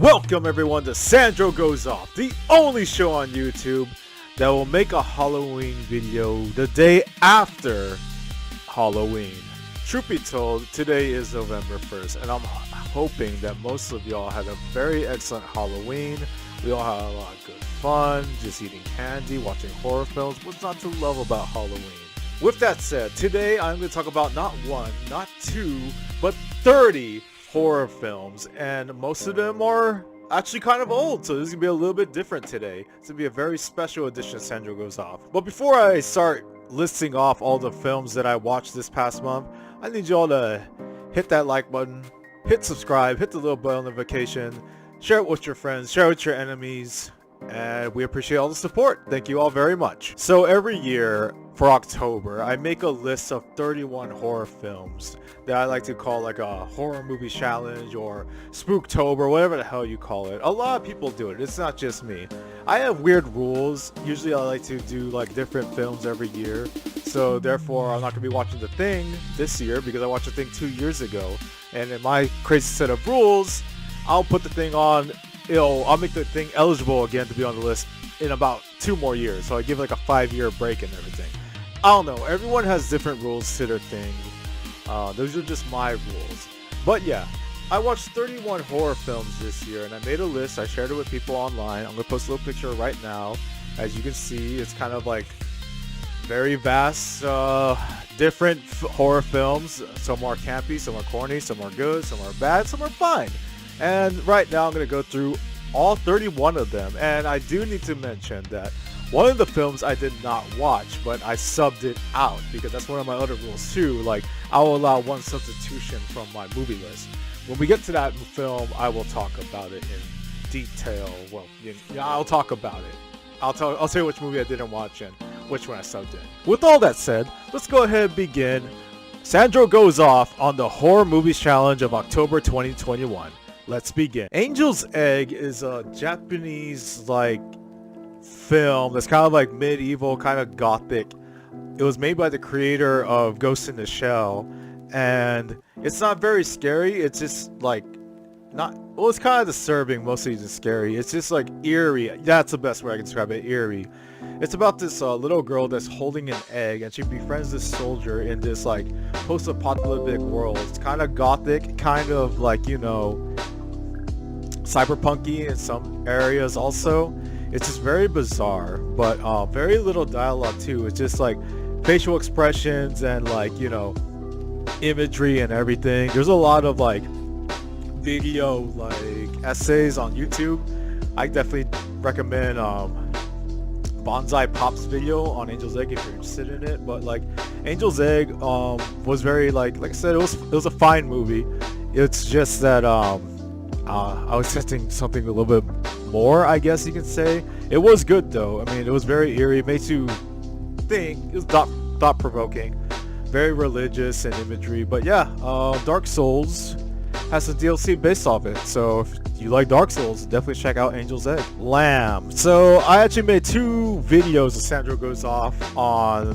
Welcome everyone to Sandro Goes Off, the only show on YouTube that will make a Halloween video the day after Halloween. Truth be told, today is November 1st, and I'm hoping that most of y'all had a very excellent Halloween. We all had a lot of good fun, just eating candy, watching horror films. What's not to love about Halloween? With that said, today I'm going to talk about not one, not two, but 30 horror films, and most of them are actually kind of old, so this is going to be a little bit different today. It's going to be a very special edition of Sandro Goes Off. But before I start listing off all the films that I watched this past month, I need y'all to hit that like button, hit subscribe, hit the little bell notification, share it with your friends, share it with your enemies, and we appreciate all the support. Thank you all very much. So every year for October, I make a list of 31 horror films that I like to call like a horror movie challenge or Spooktober, whatever the hell you call it. A lot of people do it. It's not just me. I have weird rules. Usually I like to do like different films every year. So therefore I'm not going to be watching The Thing this year because I watched The Thing 2 years ago. And in my crazy set of rules, I'll put The Thing on, I'll make The Thing eligible again to be on the list in about 2 more years. So I give like a 5-year break and everything. I don't know. Everyone has different rules to their thing. Those are just my rules. But yeah, I watched 31 horror films this year, and I made a list. I shared it with people online. I'm going to post a little picture right now. As you can see, it's kind of like very vast, different horror films. Some are campy, some are corny, some are good, some are bad, some are fine. And right now I'm going to go through all 31 of them. And I do need to mention that one of the films I did not watch, but I subbed it out because that's one of my other rules too. Like, I'll allow one substitution from my movie list. When we get to that film, I will talk about it in detail. Well, I'll talk about it. I'll tell you which movie I didn't watch and which one I subbed in. With all that said, let's go ahead and begin. Sandro Goes Off on the Horror Movies Challenge of October 2021. Let's begin. Angel's Egg is a Japanese film that's kind of like medieval, kind of gothic. It was made by the creator of Ghost in the Shell, and it's not very scary. It's just like it's kind of disturbing, mostly just scary. It's just like eerie. That's the best way I can describe it, eerie. It's about this little girl that's holding an egg, and she befriends this soldier in this like post-apocalyptic world. It's kind of gothic, kind of like, cyberpunky in some areas also. It's just very bizarre, but very little dialogue too. It's just like facial expressions and imagery and everything. There's a lot of video essays on YouTube. I definitely recommend Bonsai Pop's video on Angel's Egg if you're interested in it. But Angel's Egg was very like I said, it was a fine movie. It's just that I was expecting something a little bit more, I guess you could say. It was good though. I mean, it was very eerie. It makes you think. It was thought-provoking, very religious and imagery. But yeah, Dark Souls has some DLC based off it. So if you like Dark Souls, definitely check out Angel's Egg. Lamb. So I actually made 2 videos of Sandro Goes Off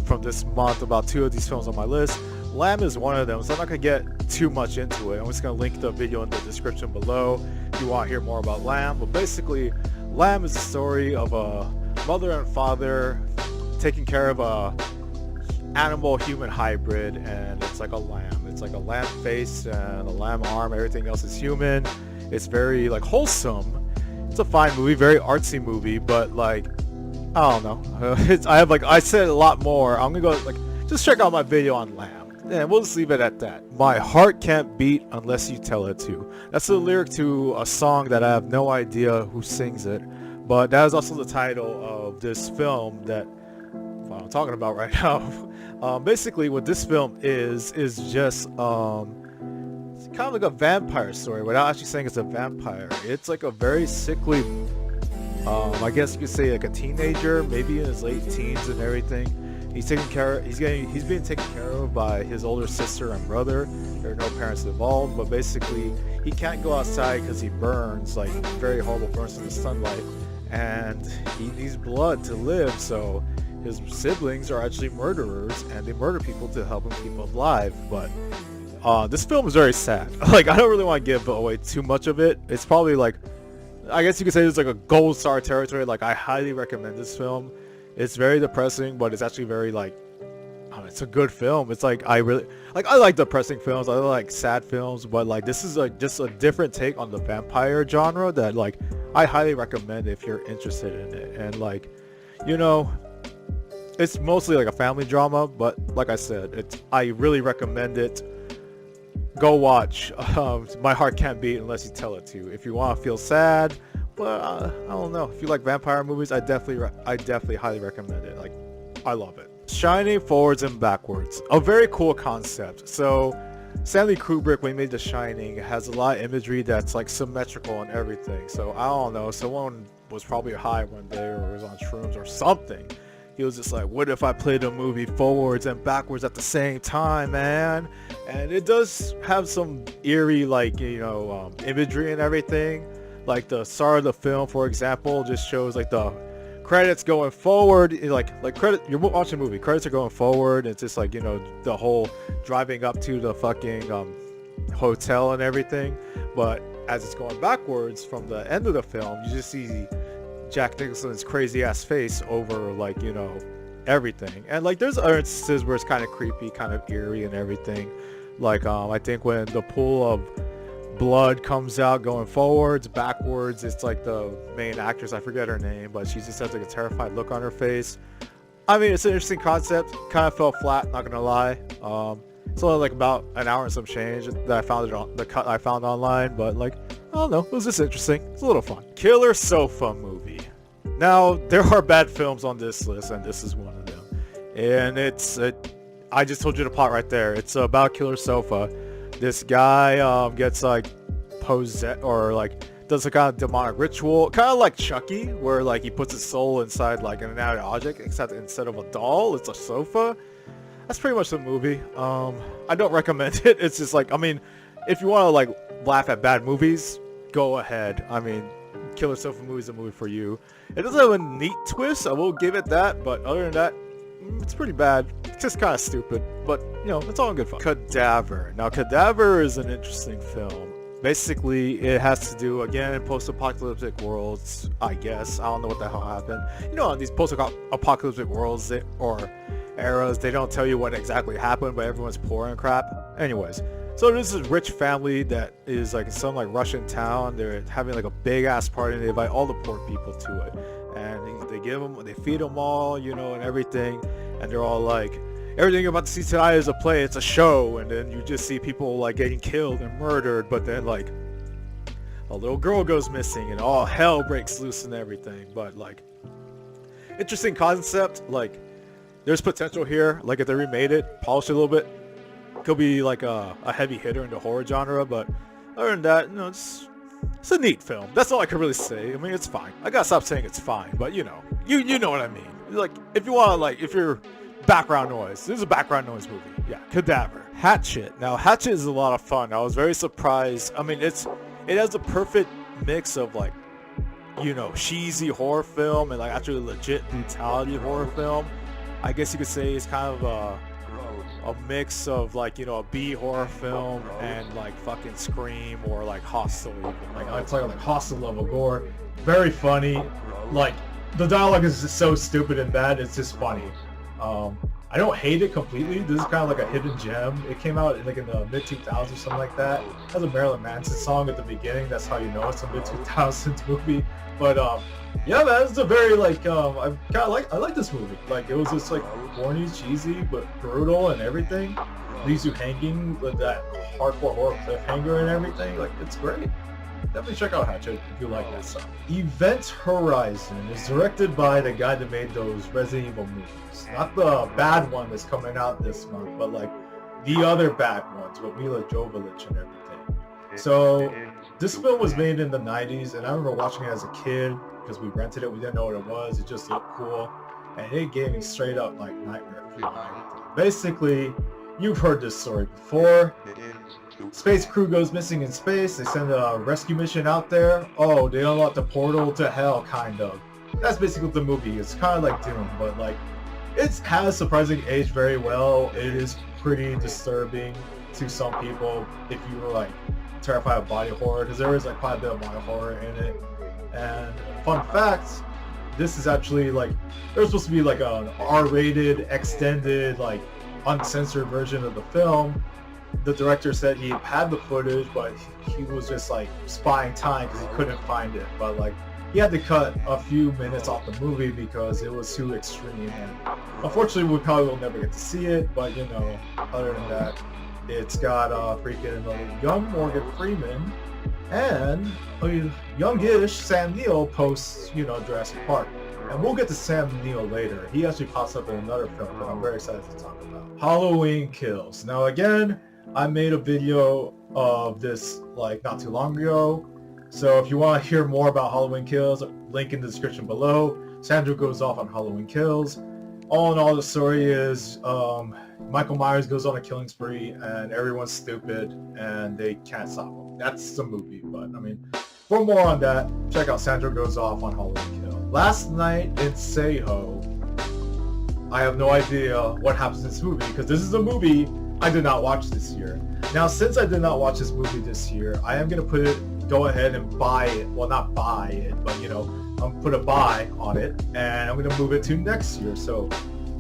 from this month about 2 of these films on my list. Lamb is one of them, so I'm not going to get too much into it. I'm just going to link the video in the description below if you want to hear more about Lamb. But basically, Lamb is the story of a mother and father taking care of a animal-human hybrid, and it's like a lamb. It's like a lamb face and a lamb arm. Everything else is human. It's very wholesome. It's a fine movie, very artsy movie, but I don't know. I said a lot more. I'm going to go just check out my video on Lamb. And we'll just leave it at that. My heart can't beat unless you tell it to. That's the lyric to a song that I have no idea who sings it. But that is also the title of this film that I'm talking about right now. Basically, what this film is just it's kind of like a vampire story without actually saying it's a vampire. It's like a very sickly, I guess you could say like a teenager, maybe in his late teens and everything. He's being taken care of by his older sister and brother. There are no parents involved, but basically he can't go outside because he burns, very horrible burns in the sunlight, and he needs blood to live. So his siblings are actually murderers, and they murder people to help him keep alive. But this film is very sad. I don't really want to give away too much of it. It's probably I guess you could say it's like a gold star territory. Like, I highly recommend this film. It's very depressing, but it's actually very like, it's a good film. It's like, I like depressing films. I like sad films, but like this is like just a different take on the vampire genre that like I highly recommend if you're interested in it. And like, you know, it's mostly like a family drama, but like I said, I really recommend it. Go watch. My heart can't beat unless you tell it to. If you want to feel sad, well, I don't know. If you like vampire movies, I definitely highly recommend it. Like, I love it. Shining forwards and backwards, a very cool concept. So Stanley Kubrick, when he made The Shining, has a lot of imagery that's like symmetrical and everything. So I don't know, someone was probably high one day or was on shrooms or something. He was just like, what if I played a movie forwards and backwards at the same time, man? And it does have some eerie, like, you know, imagery and everything. Like the start of the film, for example, just shows like the credits going forward, like credit, you're watching a movie, credits are going forward, it's just like, you know, the whole driving up to the fucking hotel and everything. But as it's going backwards from the end of the film, you just see Jack Nicholson's crazy ass face over, like, you know, everything. And like there's other instances where it's kind of creepy, kind of eerie and everything. Like I think when the pool of blood comes out going forwards, backwards, it's like the main actress, I forget her name, but she just has like a terrified look on her face. I mean, it's an interesting concept. Kind of fell flat, not gonna lie. It's only like about an hour and some change that I found it on the cut I found online, but like, I don't know, it was just interesting. It's a little fun. Killer Sofa movie. Now, there are bad films on this list, and this is one of them. And I just told you the plot right there. It's about Killer Sofa. This guy gets like possessed, or like does a kind of demonic ritual, kind of like Chucky, where like he puts his soul inside like an inanimate object, except instead of a doll, it's a sofa. That's pretty much the movie. I don't recommend it. It's just like, I mean, if you want to like laugh at bad movies, go ahead. I mean, Killer Sofa movie is a movie for you. It does have a neat twist, I will give it that, but other than that, it's pretty bad. It's just kind of stupid, but you know, it's all in good fun. Cadaver. Now, Cadaver is an interesting film. Basically, it has to do, again, in post-apocalyptic worlds, I guess. I don't know what the hell happened. You know, in these post-apocalyptic worlds or eras, they don't tell you what exactly happened, but everyone's poor and crap. Anyways, so this is a rich family that is like in some like Russian town. They're having like a big ass party, and they invite all the poor people to it. And they feed them all, you know, and everything. And they're all like, everything you're about to see tonight is a play, it's a show. And then you just see people like getting killed and murdered. But then like a little girl goes missing and all hell breaks loose and everything. But like, interesting concept. Like, there's potential here. Like, if they remade it, polish it a little bit, could be like a heavy hitter in the horror genre. But other than that, you know, it's a neat film. That's all I can really say. I mean, it's fine. I gotta stop saying it's fine, but you know, you know what I mean. Like, if you want to, like, if you're background noise, this is a background noise movie. Yeah, Cadaver. Hatchet. Now, Hatchet is a lot of fun. I was very surprised. I mean, it has a perfect mix of like, you know, cheesy horror film and like actually legit brutality horror film. I guess you could say it's kind of a mix of like, you know, a B horror film and like fucking Scream or like Hostel even. Like, it's like Hostel level gore. Very funny. Like, the dialogue is just so stupid and bad, it's just funny. I don't hate it completely. This is kind of like a hidden gem. It came out like in the mid-2000s or something like that. It has a Marilyn Manson song at the beginning. That's how you know it's a mid-2000s movie. But yeah, man, it's a very like I like this movie. Like, it was just like corny, cheesy, but brutal and everything. Leaves you hanging with that hardcore horror cliffhanger and everything. Like, it's great. Definitely check out Hatchet if you like that stuff. Event Horizon is directed by the guy that made those Resident Evil movies. Not the bad one that's coming out this month, but like the other bad ones with Mila Jovovich and everything. So this film was made in the 90s, and I remember watching it as a kid because we rented it. We didn't know what it was. It just looked cool, and it gave me straight up like nightmare feeling. Basically, you've heard this story before. Space crew goes missing in space. They send a rescue mission out there. Oh, they unlock the portal to hell, kind of. That's basically what the movie is. Kind of like Doom, but like, it has surprisingly aged very well. It is pretty disturbing to some people if you were like terrified of body horror, because there is like quite a bit of body horror in it. And fun fact, this is actually like, there's supposed to be like an R-rated, extended, like uncensored version of the film. The director said he had the footage, but he was just like spying time because he couldn't find it. But like, he had to cut a few minutes off the movie because it was too extreme. And unfortunately, we probably will never get to see it. But you know, other than that, it's got freaking young Morgan Freeman and a youngish Sam Neill post, you know, Jurassic Park. And we'll get to Sam Neill later. He actually pops up in another film that I'm very excited to talk about. Halloween Kills. Now again, I made a video of this like not too long ago. So if you want to hear more about Halloween Kills, link in the description below. Sandro goes off on Halloween Kills. All in all, the story is Michael Myers goes on a killing spree and everyone's stupid and they can't stop him. That's the movie, but I mean, for more on that, check out Sandro Goes Off on Halloween Kills. Last night in Seho, I have no idea what happens in this movie because this is a movie I did not watch this year. Now, since I did not watch this movie this year, I am going to go ahead and buy it. Well, not buy it, but you know, I'm put a buy on it and I'm going to move it to next year. So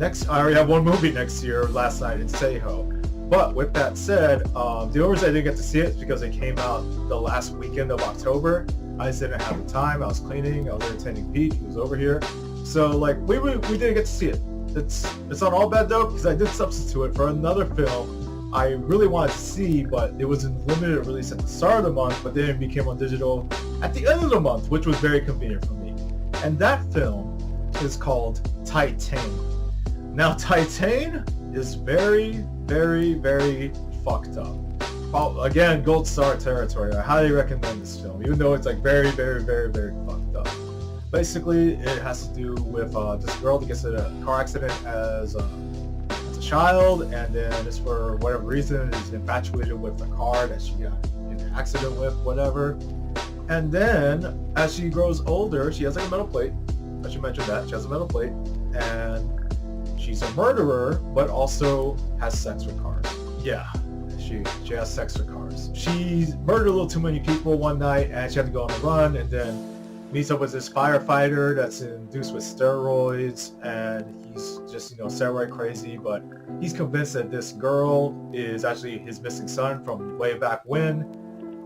I already have one movie next year, Last Night in Seho. But with that said, the only reason I didn't get to see it is because it came out the last weekend of October. I just didn't have the time. I was cleaning. I was entertaining Pete, who was over here. So like we didn't get to see it. It's not all bad though, because I did substitute it for another film I really wanted to see, but it was in limited release at the start of the month, but then it became on digital at the end of the month, which was very convenient for me. And that film is called Titan. Now Titan is very, very, very fucked up. Well, again, gold star territory. I highly recommend this film, even though it's like very, very, very, very fucked up. Basically, it has to do with this girl that gets in a car accident as a child, and then just for whatever reason is infatuated with the car that she got in an accident with, whatever. And then as she grows older, she has like a metal plate. I should mention that she has a metal plate, and she's a murderer, but also has sex with cars. Yeah. She has sex with cars. She murdered a little too many people one night and she had to go on the run, and then meets up with this firefighter that's induced with steroids, and he's just, you know, steroid crazy, but he's convinced that this girl is actually his missing son from way back when.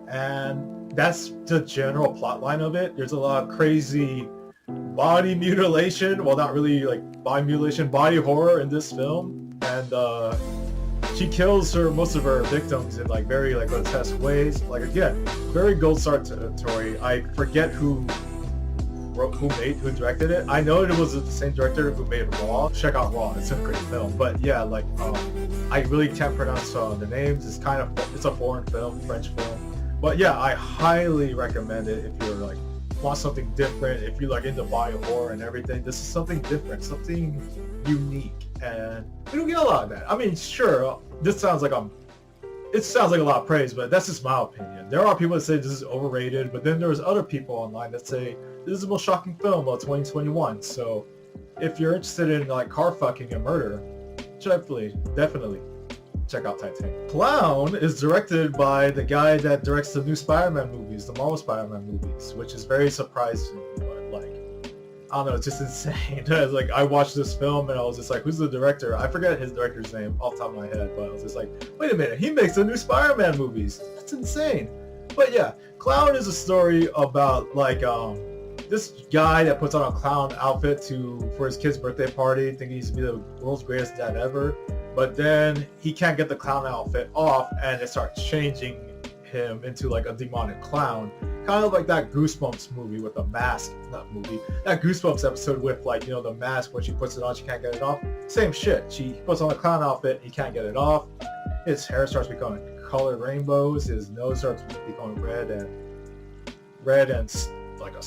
And that's the general plot line of it. There's a lot of crazy body mutilation, well, not really like body mutilation, body horror in this film. And she kills most of her victims in like very like grotesque ways. Like again, very gold star territory. I forget who directed it. I know it was the same director who made Raw. Check out Raw. It's a great film. But yeah, like I really can't pronounce the names. It's a foreign film, French film. But yeah, I highly recommend it if you're like want something different. If you're like into body horror and everything, this is something different, something unique. And we don't get a lot of that. I mean, sure, it sounds like a lot of praise, but that's just my opinion. There are people that say this is overrated, but then there's other people online that say this is the most shocking film of 2021. So if you're interested in like car fucking and murder, definitely check out Titan. Clown is directed by the guy that directs the new Spider-Man movies, the Marvel Spider-Man movies, which is very surprising. But like, I don't know, it's just insane. Like, I watched this film and I was just like, who's the director? I forget his director's name off the top of my head, but I was just like, wait a minute, he makes the new Spider-Man movies. That's insane. But yeah, Clown is a story about like this guy that puts on a clown outfit for his kid's birthday party, thinking he's gonna be the world's greatest dad ever. But then he can't get the clown outfit off, and it starts changing him into like a demonic clown. Kind of like that Goosebumps movie with the mask, that Goosebumps episode with like, you know, the mask, when she puts it on, she can't get it off. Same shit. She puts on a clown outfit, he can't get it off. His hair starts becoming colored rainbows, his nose starts becoming red and like a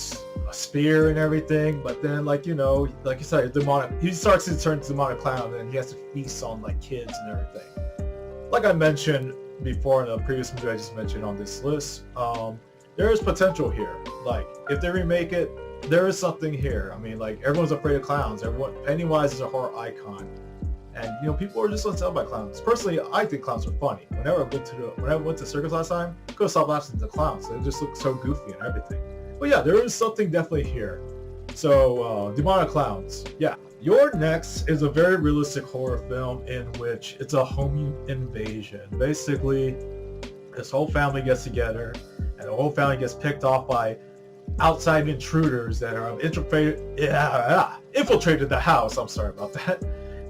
spear and everything. But then, like, you know, like you said, he starts to turn to demonic clown, and he has to feast on like kids and everything. Like I mentioned before in the previous movie I just mentioned on this list, there is potential here. Like, if they remake it, there is something here. I mean, like, everyone's afraid of clowns. Pennywise is a horror icon. And you know, people are just unsettled by clowns. Personally, I think clowns are funny. Whenever I went to circus last time, I couldn't stop laughing at the clowns. They just look so goofy and everything. But yeah, there is something definitely here. So, demonic clowns. Yeah. Your Next is a very realistic horror film in which it's a home invasion. Basically, this whole family gets together, and the whole family gets picked off by outside intruders that are infiltrated the house. I'm sorry about that.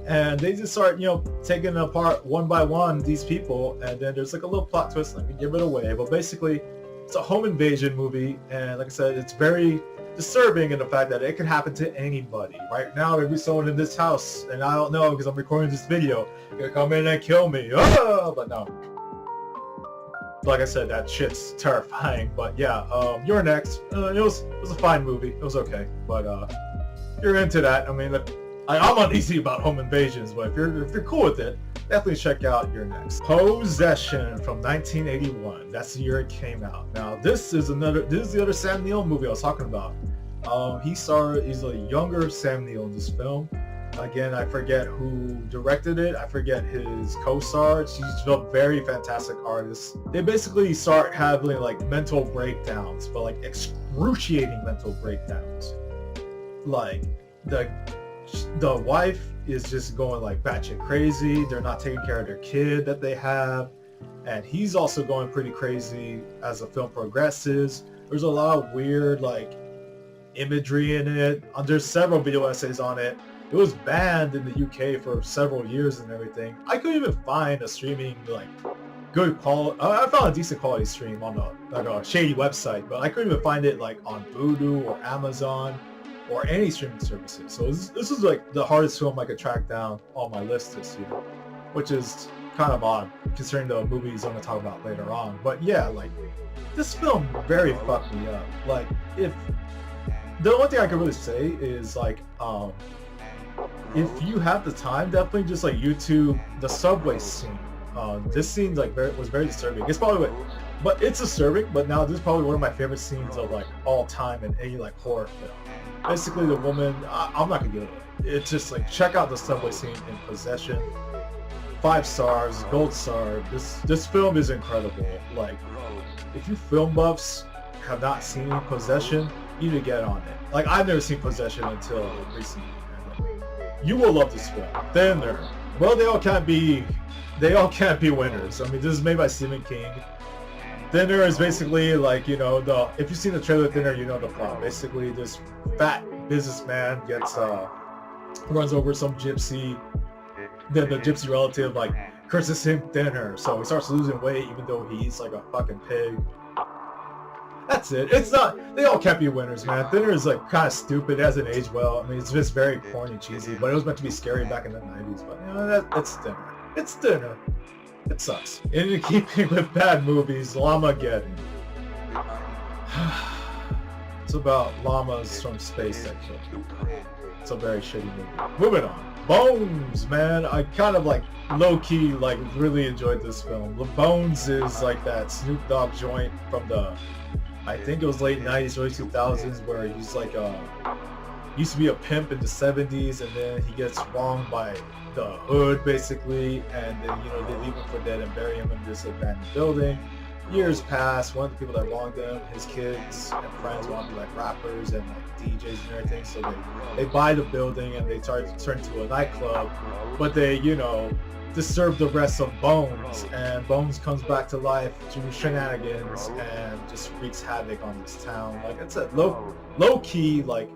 And they just start, you know, taking apart one by one these people, and then there's like a little plot twist. Let me give it away, but basically, it's a home invasion movie, and like I said, it's very disturbing in the fact that it could happen to anybody. Right now, there'd be someone in this house, and I don't know because I'm recording this video, gonna come in and kill me. But no. Like I said, that shit's terrifying. But yeah, You're Next. It was a fine movie. It was okay, but you're into that. I mean, I'm uneasy about home invasions, but if you're cool with it, definitely check out You're Next. Possession from 1981. That's the year it came out. Now this is the other Sam Neill movie I was talking about. He's a younger Sam Neill in this film. Again, I forget who directed it. I forget his co-star. She's a very fantastic artist. They basically start having like mental breakdowns, but like excruciating mental breakdowns. Like the wife is just going like batshit crazy. They're not taking care of their kid that they have, and he's also going pretty crazy as the film progresses. There's a lot of weird like imagery in it. There's several video essays on it. It was banned in the UK for several years and everything. I couldn't even find a streaming like good quality. I found a decent quality stream on a shady website, but I couldn't even find it like on Vudu or Amazon or any streaming services. So this is like the hardest film I could track down on my list this year, which is kind of odd considering the movies I'm gonna talk about later on. But yeah, like this film very fucked me up. Like if the only thing I can really say is like if you have the time, definitely just like YouTube the subway scene. This scene like was very disturbing. It's probably but it's disturbing. But now this is probably one of my favorite scenes of like all time in any like horror film. Basically, the woman. I'm not gonna give it away. It's just like check out the subway scene in Possession. 5 stars, gold star. This film is incredible. Like if you film buffs have not seen Possession, you need to get on it. Like I've never seen Possession until recently. You will love this film. Thinner. Well, they all can't be winners. I mean, this is made by Stephen King. Thinner is basically like, you know, if you've seen the trailer Thinner, you know the plot. Basically, this fat businessman runs over some gypsy. Then the gypsy relative like curses him thinner, so he starts losing weight even though he eats like a fucking pig. That's it. It's not. They all can't be winners, man. Thinner is like kind of stupid. It hasn't aged well. I mean, it's just very corny, cheesy. But it was meant to be scary back in the '90s. But you know, it's Thinner. It's Thinner. It sucks. In keeping with bad movies, Llama Getting. It's about llamas from space, actually. It's a very shitty movie. Moving on. Bones, man. I kind of like low-key like really enjoyed this film. Bones is like that Snoop Dogg joint from the I think it was late 90s, early 2000s, where he's like used to be a pimp in the 70s, and then he gets wronged by the hood basically, and then you know they leave him for dead and bury him in this abandoned building. Years pass. One of the people that wronged him, his kids and friends want to be like rappers and like DJs and everything, so they buy the building and they turn into a nightclub, but they, you know, disturb the rest of Bones, and Bones comes back to life through shenanigans and just wreaks havoc on this town. Like it's a low key like,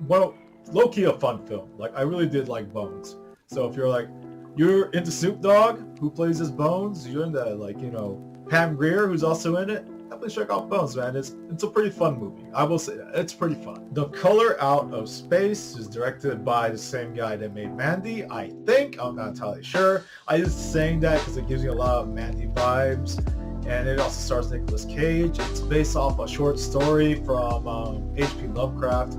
well, low key a fun film. Like I really did like Bones. So if you're into Snoop Dogg, who plays as Bones, you're into like, you know, Pam Grier, who's also in it, definitely check out Bones, man. It's a pretty fun movie. I will say that. It's pretty fun. The Color Out of Space is directed by the same guy that made Mandy, I think. I'm not entirely sure. I just saying that because it gives you a lot of Mandy vibes. And it also stars Nicolas Cage. It's based off a short story from H.P. Lovecraft.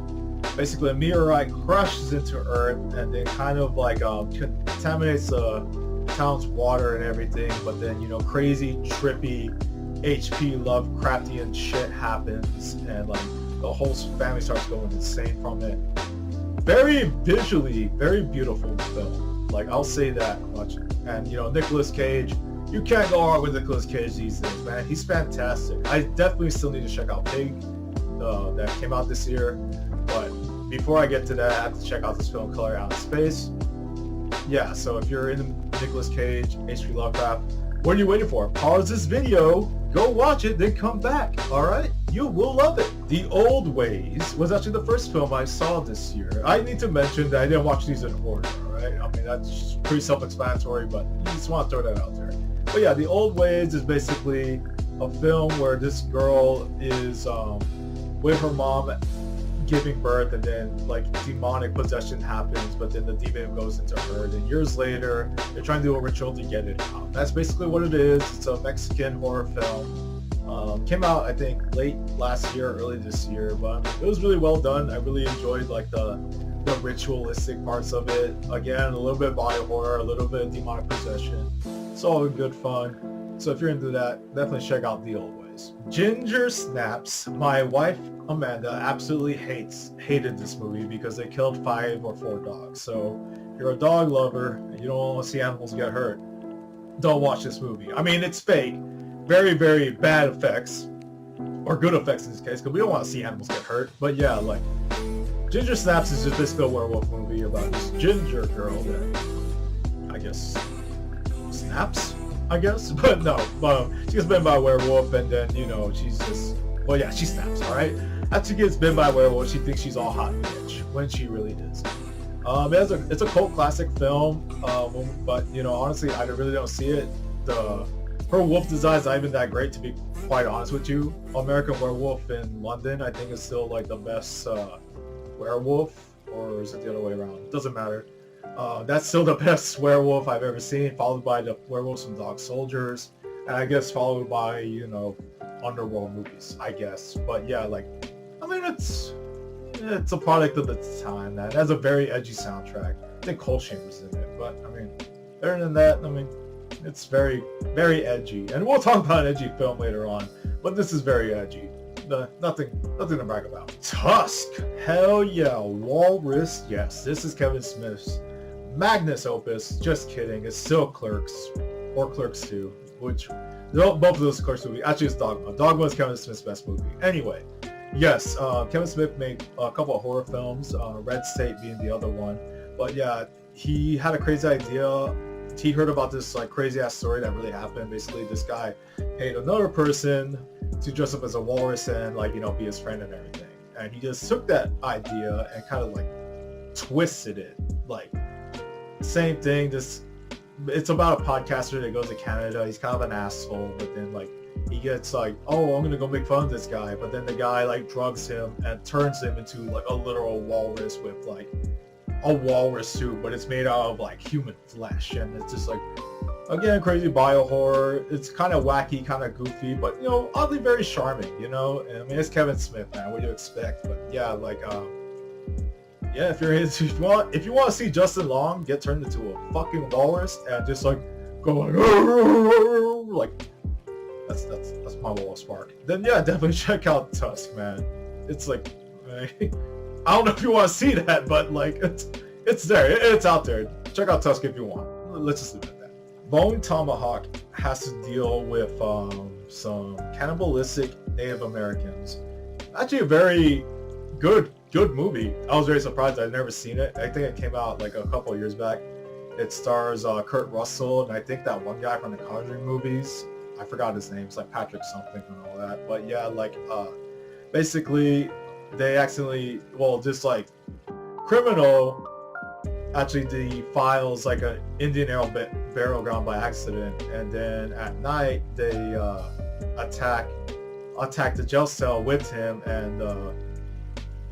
Basically, a meteorite crashes into Earth and then kind of like contaminates the town's water and everything, but then, you know, crazy, trippy H.P. Lovecraftian shit happens, and like the whole family starts going insane from it. Very visually, very beautiful film. Like, I'll say that much. And, you know, Nicolas Cage, you can't go hard with Nicolas Cage these days, man. He's fantastic. I definitely still need to check out Pig, that came out this year. But before I get to that, I have to check out this film, Color Out of Space. Yeah, so if you're into Nicolas Cage, H.P. Lovecraft, what are you waiting for? Pause this video, go watch it, then come back, alright? You will love it. The Old Ways was actually the first film I saw this year. I need to mention that I didn't watch these in order, alright? I mean, that's pretty self-explanatory, but you just want to throw that out there. But yeah, The Old Ways is basically a film where this girl is with her mom giving birth, and then like demonic possession happens, but then the demon goes into her. Then years later, they're trying to do a ritual to get it out. That's basically what it is. It's a Mexican horror film. Came out, I think, late last year, early this year, but it was really well done. I really enjoyed like the ritualistic parts of it. Again, a little bit of body horror, a little bit of demonic possession. It's all good fun. So if you're into that, definitely check out The Old Ways. Ginger Snaps. My wife Amanda absolutely hated this movie because they killed 5 or 4 dogs. So if you're a dog lover and you don't want to see animals get hurt, don't watch this movie. I mean, it's fake. Very, very bad effects, or good effects in this case, because we don't want to see animals get hurt. But yeah, like, Ginger Snaps is just basically a werewolf movie about this ginger girl that, I guess, snaps, I guess? But no, she gets bitten by a werewolf, and then, you know, she's just, well, yeah, she snaps, alright? After she gets bitten by a werewolf, she thinks she's all hot and bitch, when she really is. It's a cult classic film, but, you know, honestly, I really don't see it. Her wolf design is not even that great, to be quite honest with you. American Werewolf in London, I think, is still like the best werewolf, or is it the other way around? It doesn't matter. That's still the best werewolf I've ever seen, followed by the werewolves from Dog Soldiers, and I guess followed by, you know, underworld movies, I guess. But yeah, like, I mean, it's a product of the time, man. It has a very edgy soundtrack. I think Cold Chamber's in it, but I mean, other than that, I mean, it's very, very edgy, and we'll talk about an edgy film later on, but this is very edgy. Nothing to brag about. Tusk, hell yeah. Walrus, yes, this is Kevin Smith's magnus opus. Just kidding, it's still Clerks, or Clerks 2, which, both of those Clerks movies, actually it's Dogma. Dogma is Kevin Smith's best movie. Anyway, yes, Kevin Smith made a couple of horror films, Red State being the other one, but yeah, he had a crazy idea. He heard about this like crazy ass story that really happened. Basically, this guy paid another person to dress up as a walrus and, like, you know, be his friend and everything. And he just took that idea and kind of like twisted it. Like, same thing. It's about a podcaster that goes to Canada. He's kind of an asshole, but then like he gets like, oh, I'm gonna go make fun of this guy. But then the guy like drugs him and turns him into like a literal walrus with like a walrus suit, but it's made out of like human flesh, and it's just like, again, crazy bio horror. It's kind of wacky, kind of goofy, but, you know, oddly very charming, you know. And I mean, it's Kevin Smith, man. What do you expect? But yeah, like, yeah, if you want to see Justin Long get turned into a fucking walrus and just like go like that's my wall spark, then yeah, definitely check out Tusk, man. It's like, I don't know if you want to see that, but like it's there, it's out there. Check out Tusk if you want. Let's just leave it at that. Bone Tomahawk has to deal with some cannibalistic Native Americans. Actually, a very good movie. I was very surprised. I'd never seen it. I think it came out like a couple of years back. It stars Kurt Russell, and I think that one guy from the Conjuring movies. I forgot his name. It's like Patrick something and all that. But yeah, like basically they accidentally, well, just like criminal actually defiles like an Indian burial ground by accident, and then at night they attack the jail cell with him and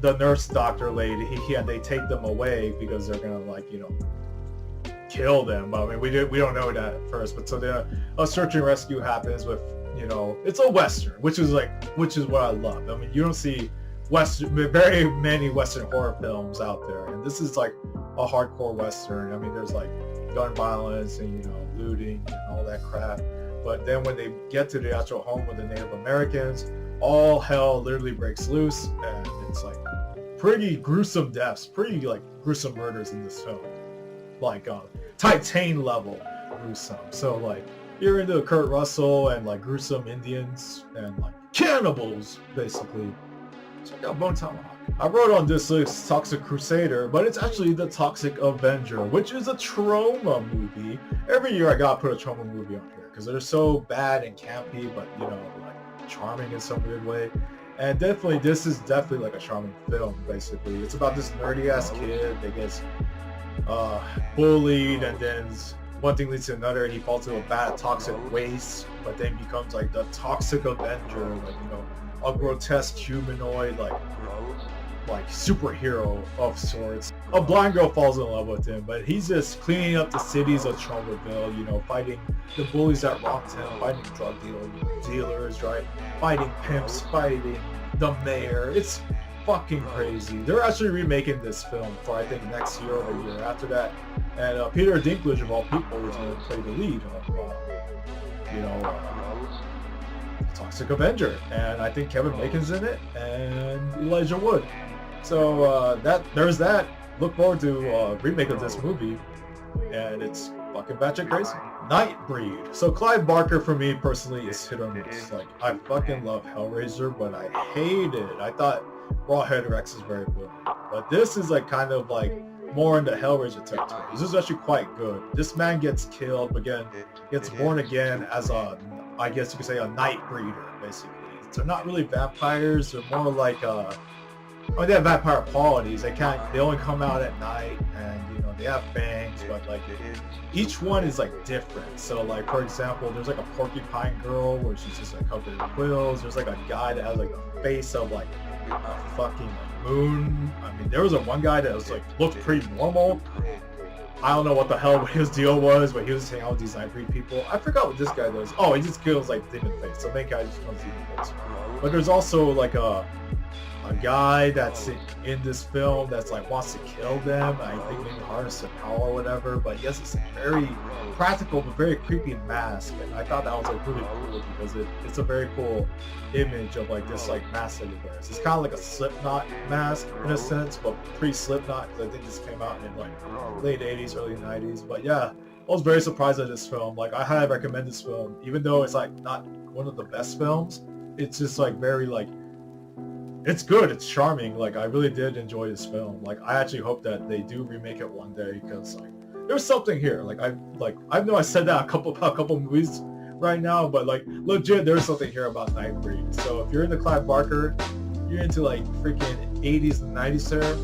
the nurse doctor lady, and they take them away because they're gonna, like, you know, kill them. I mean, we don't know that at first, but so then a search and rescue happens with, you know, it's a Western, which is what I love. I mean, you don't see very many Western horror films out there, and this is like a hardcore Western. I mean, there's like gun violence and, you know, looting and all that crap. But then when they get to the actual home with the Native Americans, all hell literally breaks loose, and it's like pretty gruesome deaths, pretty like gruesome murders in this film. Like Titan level gruesome. So like you're into Kurt Russell and like gruesome Indians and like cannibals basically. Check out Bone Tomahawk. I wrote on this list Toxic Crusader, but it's actually the Toxic Avenger, which is a trauma movie. Every year I gotta put a trauma movie on here because they're so bad and campy, but you know, like charming in some weird way. And definitely, this is definitely like a charming film. Basically, it's about this nerdy ass kid that gets bullied, and then one thing leads to another, and he falls into a bad toxic waste, but then becomes like the Toxic Avenger, like you know, a grotesque humanoid, like superhero of sorts. A blind girl falls in love with him, but he's just cleaning up the cities of Tromaville, you know, fighting the bullies that wronged him, fighting drug dealers, right? Fighting pimps, fighting the mayor. It's fucking crazy. They're actually remaking this film for I think next year or the year after that. And Peter Dinklage of all people is going to play the lead of, Toxic Avenger. And I think Kevin Bacon's in it and Elijah Wood. So there's that. Look forward to a remake of this movie, and it's fucking batshit crazy. Nightbreed. So Clyde Barker for me personally is hit or miss. Like I fucking love Hellraiser, but I hate it. I thought Rawhead Rex is very good, but this is like kind of like more into Hellraiser territory. This is actually quite good. This man gets killed, but again, gets born again as a, I guess you could say, a night breeder, basically. They're not really vampires. They're more like they have vampire qualities. They only come out at night, and you know they have fangs, but like each one is like different. So like for example, there's like a porcupine girl where she's just like covered in quills. There's like a guy that has like a face of like a fucking moon. I mean, there was one guy that was like looked pretty normal. I don't know what the hell his deal was, but he was hanging out with these Nightbreed people. I forgot what this guy does. Oh, he just kills like demon face. So main guy just wants demon face. But there's also like a guy that's in this film that's like wants to kill them. I think maybe harness their power or whatever. But he has this very practical but very creepy mask, and I thought that was like really cool because it's a very cool image of like this like mask that he wears. It's kind of like a Slipknot mask in a sense, but pre-Slipknot, because I think this came out in like late 80s, early 90s. But yeah, I was very surprised at this film. Like I highly recommend this film, even though it's like not one of the best films. It's just like very like, it's good, it's charming. Like I really did enjoy this film. Like I actually hope that they do remake it one day, because like there's something here. Like I know I said that a couple movies right now, but like legit there's something here about Nightbreed. So if you're into Clyde Barker, you're into like freaking 80s and 90s there,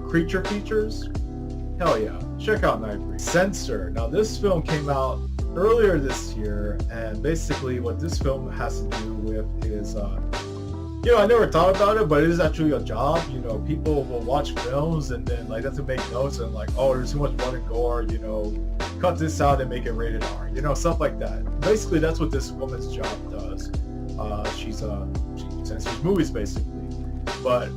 creature features, hell yeah, check out Nightbreed. Censor. Now this film came out earlier this year, and basically what this film has to do with is you know, I never thought about it, but it is actually a job. You know, people will watch films and then like have to make notes and like, oh, there's too much blood and gore, you know, cut this out and make it rated R, you know, stuff like that. Basically, that's what this woman's job does. She censors movies basically. But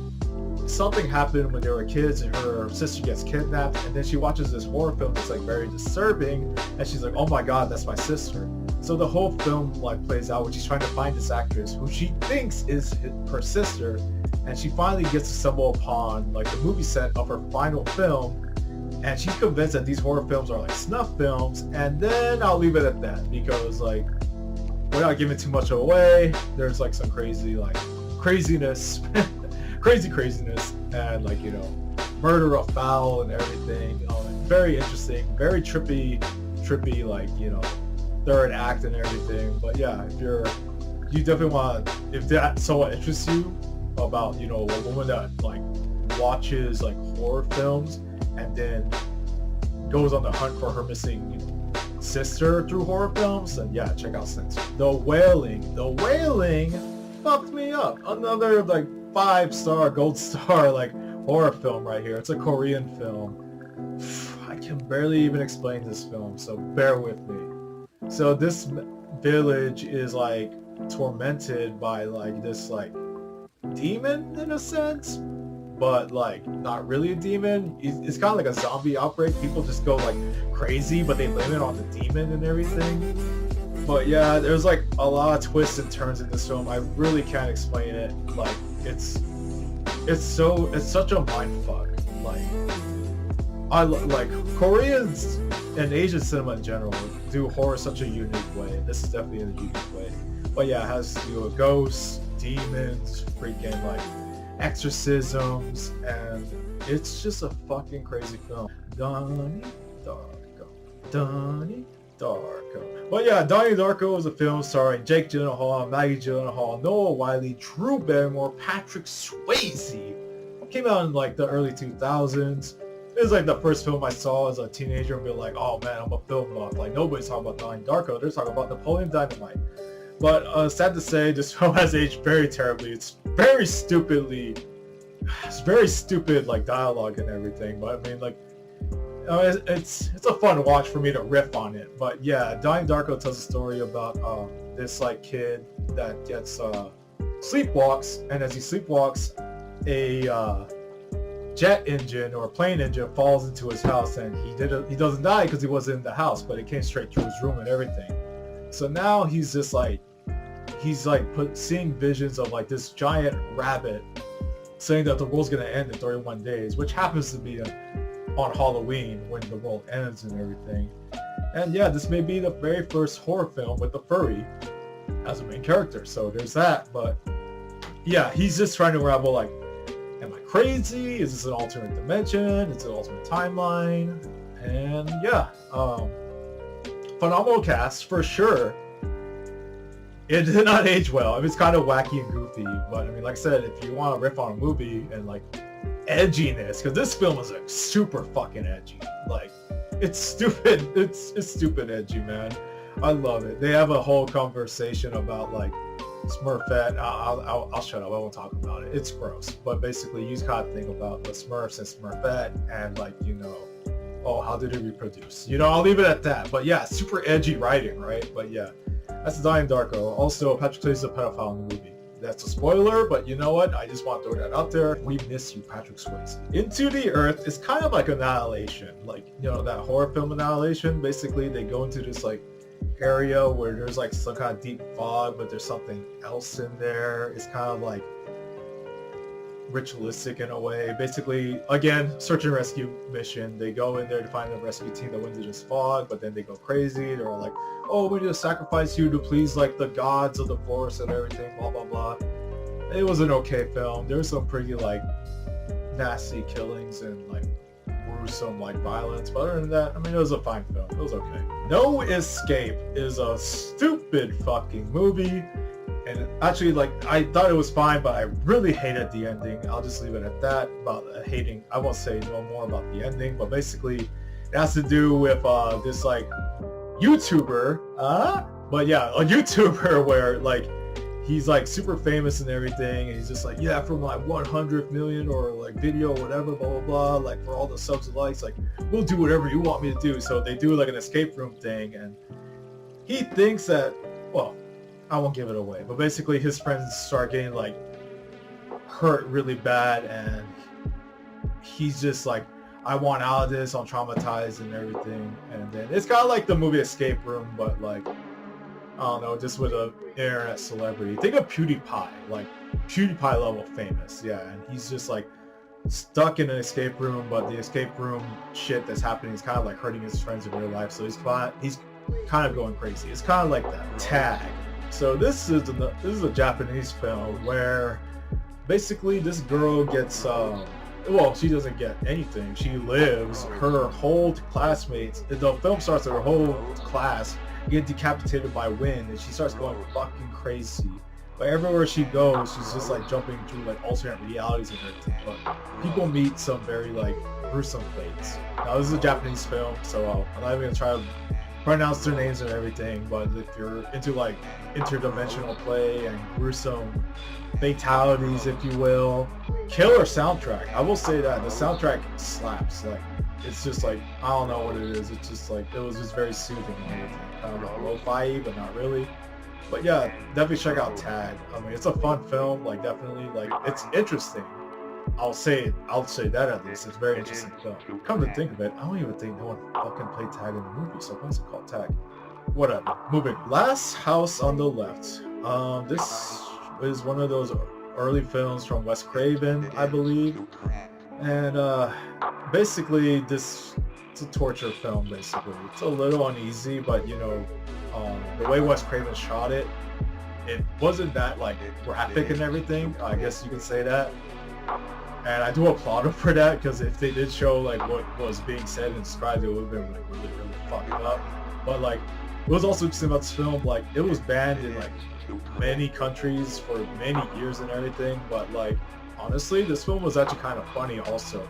something happened when they were kids, and her sister gets kidnapped, and then she watches this horror film that's like very disturbing, and she's like, oh my god, that's my sister. So the whole film like plays out when she's trying to find this actress who she thinks is her sister, and she finally gets to stumble upon like the movie set of her final film, and she's convinced that these horror films are like snuff films. And then I'll leave it at that, because like without giving too much away, there's like some craziness craziness, and like, you know, murder of foul and everything. Very interesting, very trippy, like, you know, third act and everything. But yeah, you definitely want, if that somewhat interests you about, you know, a woman that like watches like horror films and then goes on the hunt for her missing, you know, sister through horror films, then yeah, check out Censor. The Wailing fucked me up. Another like 5-star, gold star like horror film right here. It's a Korean film. I can barely even explain this film, so bear with me. So this village is like tormented by like this like demon in a sense, but like not really a demon. It's kind of like a zombie outbreak. People just go like crazy, but they blame it on the demon and everything. But yeah, there's like a lot of twists and turns in this film. I really can't explain it. Like it's such a mind fuck. Like I like Koreans and Asian cinema in general do horror such a unique way. This is definitely a unique way. But yeah, it has to do with ghosts, demons, freaking like exorcisms, and it's just a fucking crazy film. Donnie Darko. Donnie Darko. But yeah, Donnie Darko is a film starring Jake Gyllenhaal, Maggie Gyllenhaal, Noah Wiley, Drew Barrymore, Patrick Swayze. Came out in like the early 2000s. It was like the first film I saw as a teenager and be like, oh man, I'm a film buff. Like nobody's talking about Donnie Darko. They're talking about Napoleon Dynamite. But sad to say, this film has aged very terribly. It's very stupid like dialogue and everything. But I mean, like, it's a fun watch for me to riff on it. But yeah, Donnie Darko tells a story about this like kid that gets sleepwalks, and as he sleepwalks, a jet engine or a plane engine falls into his house, and he doesn't die because he wasn't in the house, but it came straight through his room and everything. So now he's just like seeing visions of like this giant rabbit saying that the world's gonna end in 31 days, which happens to be on Halloween when the world ends and everything. And yeah, this may be the very first horror film with the furry as a main character, so there's that. But yeah, he's just trying to unravel like, am I crazy? Is this an alternate dimension? It's an alternate timeline. And yeah, phenomenal cast for sure. It did not age well. I mean, it's kind of wacky and goofy, but I mean, like I said, if you want to riff on a movie and like edginess, because this film is like super fucking edgy. Like, it's stupid. It's stupid edgy, man. I love it. They have a whole conversation about like Smurfette. I'll shut up. I won't talk about it. It's gross. But basically, you kind of think about the Smurfs and Smurfette, and like, you know, oh, how did it reproduce? You know, I'll leave it at that. But yeah, super edgy writing, right? But yeah, that's Donnie Darko. Also, Patrick Swayze is a pedophile in the movie. That's a spoiler, but you know what? I just want to throw that out there. We miss you, Patrick Swayze. Into the Earth is kind of like Annihilation. Like, you know, that horror film Annihilation. Basically, they go into this like area where there's like some kind of deep fog, but there's something else in there. It's kind of like ritualistic in a way. Basically, again, search and rescue mission. They go in there to find the rescue team that went into this fog, but then they go crazy. They're all like, oh, we need to sacrifice you to please like the gods of the forest and everything, blah blah blah. It was an okay film. There was some pretty like nasty killings and like gruesome like violence, but other than that, I mean, it was a fine film. It was okay. No Escape is a stupid fucking movie. And actually, like, I thought it was fine, but I really hated the ending. I'll just leave it at that. About hating, I won't say no more about the ending, but basically, it has to do with this like YouTuber. But yeah, a YouTuber where like he's like super famous and everything, and he's just like, yeah, from like 100 million or like video or whatever, blah blah blah. Like for all the subs and likes, like we'll do whatever you want me to do. So they do like an escape room thing, and he thinks that, well, I won't give it away, but basically his friends start getting like hurt really bad, and he's just like, I want out of this, I'm traumatized and everything. And then it's kind of like the movie Escape Room, but like, I don't know, just with an internet celebrity. Think of PewDiePie, like PewDiePie level famous, yeah. And he's just like stuck in an escape room, but the escape room shit that's happening is kind of like hurting his friends in real life, so he's kind of going crazy. It's kind of like that. Tag. So this is a Japanese film where basically this girl gets well, she doesn't get anything. She lives. Her whole classmates. The film starts with her whole class get decapitated by wind, and she starts going fucking crazy. But everywhere she goes, she's just like jumping through like alternate realities and everything. But people meet some very like gruesome fates. Now this is a Japanese film, so I'm not even gonna try to pronounce their names and everything, but if you're into like interdimensional play and gruesome fatalities, if you will, killer soundtrack. I will say that the soundtrack slaps. Like, it's just like, I don't know what it is. It's just like, it was just very soothing and everything. Kind of like lo-fi, but not really. But yeah, definitely check out Tag. I mean, it's a fun film. Like, definitely, like, it's interesting. I'll say that at least. It's a very interesting film. Come to think of it, I don't even think no one fucking played Tag in the movie, so why is it called Tag? Whatever. Moving. Last House on the Left. This is one of those early films from Wes Craven, I believe. And basically this it's a torture film basically. It's a little uneasy, but the way Wes Craven shot it, it wasn't that like graphic and everything. I guess you could say that. And I do applaud him for that, because if they did show like what was being said and described, it would have been like really, really fucked up. But like, it was also interesting about this film, like it was banned in like many countries for many years and everything. But like, honestly, this film was actually kind of funny also.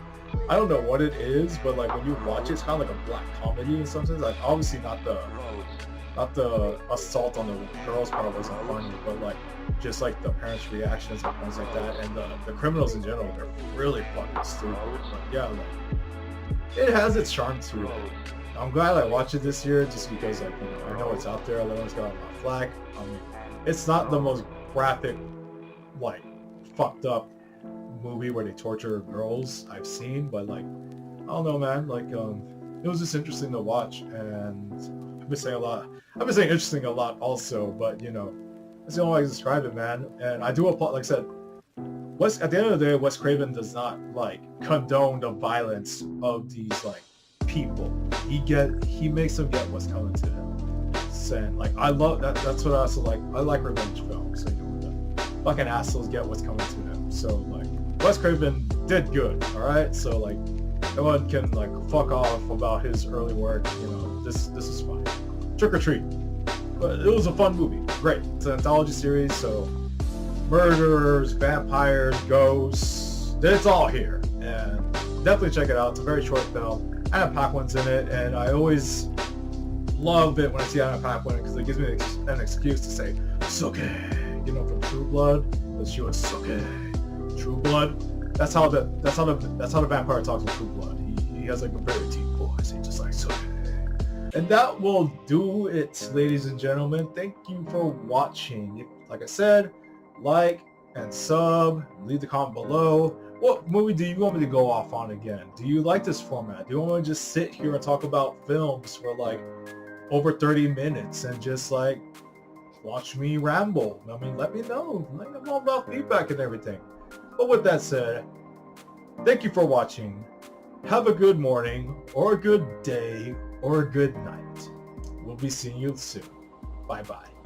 I don't know what it is, but like when you watch it, it's kind of like a black comedy in some sense. Like obviously not the assault on the girls part wasn't funny, but like just like the parents' reactions and things like that, and the criminals in general, they're really fucking stupid. But yeah, like it has its charm to it. I'm glad I watched it this year, just because like I know it's out there. Everyone's got a lot of flack. I mean, it's not the most graphic, like fucked up movie where they torture girls I've seen, but like I don't know, man. Like it was just interesting to watch, and I've been saying interesting a lot also, but that's the only way I can describe it, man. And I do applaud, like I said, at the end of the day, Wes Craven does not like condone the violence of these like people. He makes them get what's coming to them. And like I love that. That's what I also like. I like revenge films. So the fucking assholes get what's coming to them. So like Wes Craven did good. All right. So like everyone can like fuck off about his early work. This is fine. Trick or Treat. But it was a fun movie. Great. It's an anthology series, so murderers, vampires, ghosts, it's all here. And definitely check it out. It's a very short film. Anna Paquin's in it, and I always love it when I see Anna Paquin, because it gives me an excuse to say "suke," from True Blood, because she was "suke." True Blood. That's how the vampire talks in True Blood. He has like a very deep voice. He just like "suke." And that will do it, ladies and gentlemen. Thank you for watching. Like I said, like and sub. Leave the comment below. What movie do you want me to go off on again? Do you like this format? Do you want me to just sit here and talk about films for like over 30 minutes and just like watch me ramble? I mean, let me know. Let me know about feedback and everything. But with that said, thank you for watching. Have a good morning, or a good day, or a good night. We'll be seeing you soon. Bye-bye.